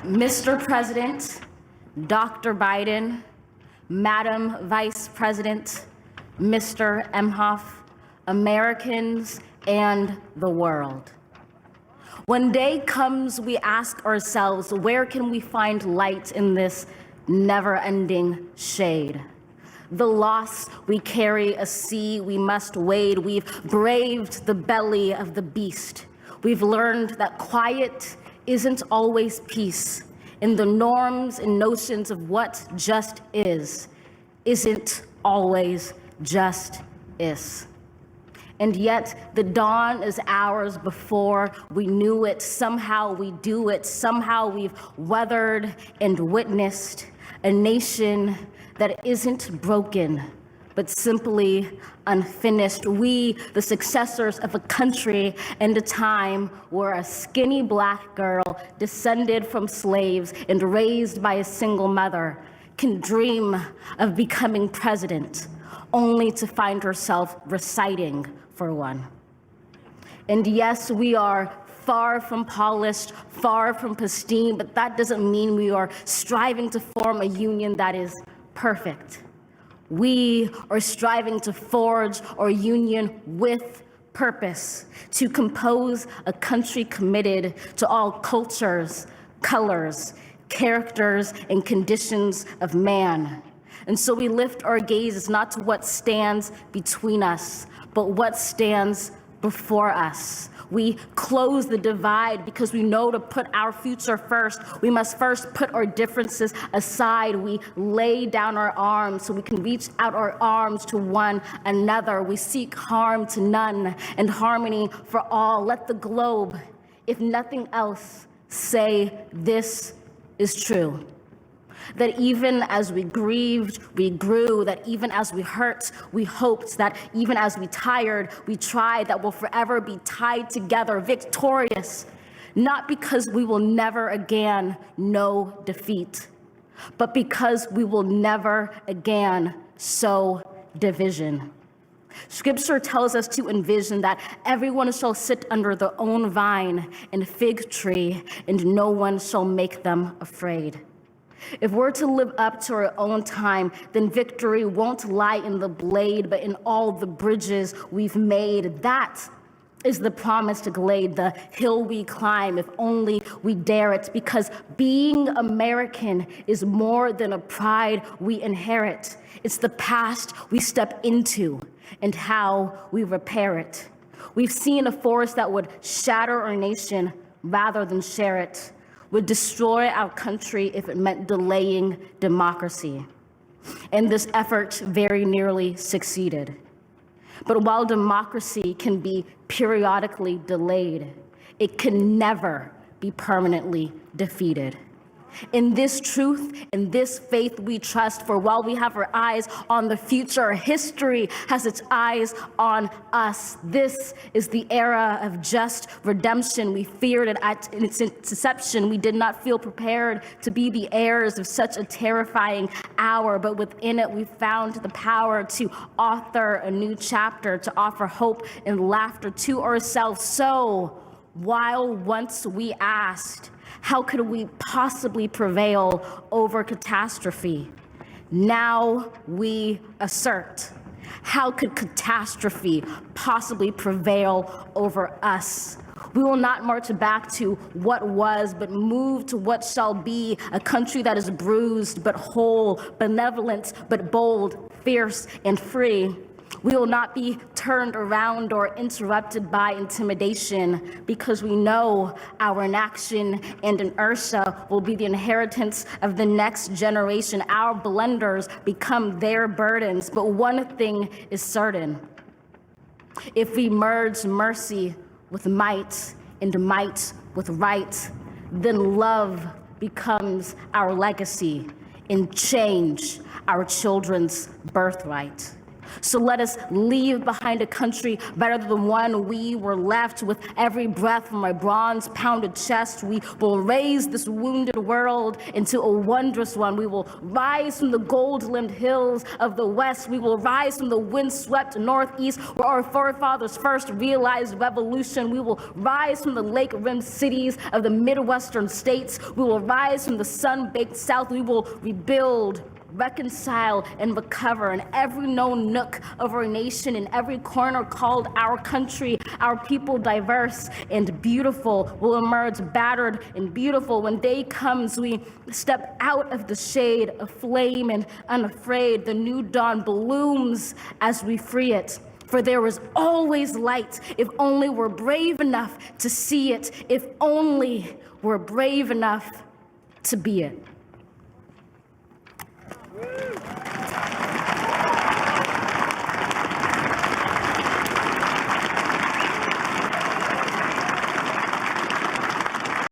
Mr. President, Dr. Biden, Madam Vice President, Mr. Emhoff, Americans, and the world. When day comes, we ask ourselves, where can we find light in this never-ending shade? The loss we carry, a sea we must wade. We've braved the belly of the beast. We've learned that quiet isn't always peace, and the norms and notions of what just isn't always just is. And yet the dawn is ours before we knew it. Somehow we do it. Somehow we've weathered and witnessed a nation that isn't broken, but simply unfinished. We, the successors of a country and a time where a skinny Black girl descended from slaves and raised by a single mother can dream of becoming president, only to find herself reciting for one. And yes, we are far from polished, far from pristine, but that doesn't mean we are striving to form a union that is perfect. We are striving to forge our union with purpose, to compose a country committed to all cultures, colors, characters, and conditions of man. And so we lift our gazes not to what stands between us, but what stands before us. We close the divide because we know to put our future first, we must first put our differences aside. We lay down our arms so we can reach out our arms to one another. We seek harm to none and harmony for all. Let the globe, if nothing else, say this is true. That even as we grieved, we grew, that even as we hurt, we hoped, that even as we tired, we tried, that we'll forever be tied together, victorious, not because we will never again know defeat, but because we will never again sow division. Scripture tells us to envision that everyone shall sit under their own vine and fig tree, and no one shall make them afraid. If we're to live up to our own time, then victory won't lie in the blade, but in all the bridges we've made. That is the promised glade, the hill we climb, if only we dare it, because being American is more than a pride we inherit. It's the past we step into and how we repair it. We've seen a force that would shatter our nation rather than share it, would destroy our country if it meant delaying democracy. And this effort very nearly succeeded. But while democracy can be periodically delayed, it can never be permanently defeated. In this truth, in this faith we trust, for while we have our eyes on the future, history has its eyes on us. This is the era of just redemption. We feared it in its inception. We did not feel prepared to be the heirs of such a terrifying hour, but within it we found the power to author a new chapter, to offer hope and laughter to ourselves. So, while once we asked, how could we possibly prevail over catastrophe? Now we assert, how could catastrophe possibly prevail over us? We will not march back to what was, but move to what shall be, a country that is bruised but whole, benevolent but bold, fierce and free. We will not be turned around or interrupted by intimidation, because we know our inaction and inertia will be the inheritance of the next generation. Our blunders become their burdens. But one thing is certain: if we merge mercy with might and might with right, then love becomes our legacy and change our children's birthright. So let us leave behind a country better than the one we were left. With every breath from my bronze-pounded chest, we will raise this wounded world into a wondrous one. We will rise from the gold-limbed hills of the West. We will rise from the wind-swept Northeast, where our forefathers first realized revolution. We will rise from the lake-rimmed cities of the Midwestern states. We will rise from the sun-baked South. We will rebuild, reconcile, and recover in every known nook of our nation, in every corner called our country. Our people, diverse and beautiful, will emerge battered and beautiful. When day comes, we step out of the shade, aflame and unafraid. The new dawn blooms as we free it. For there is always light, if only we're brave enough to see it, if only we're brave enough to be it.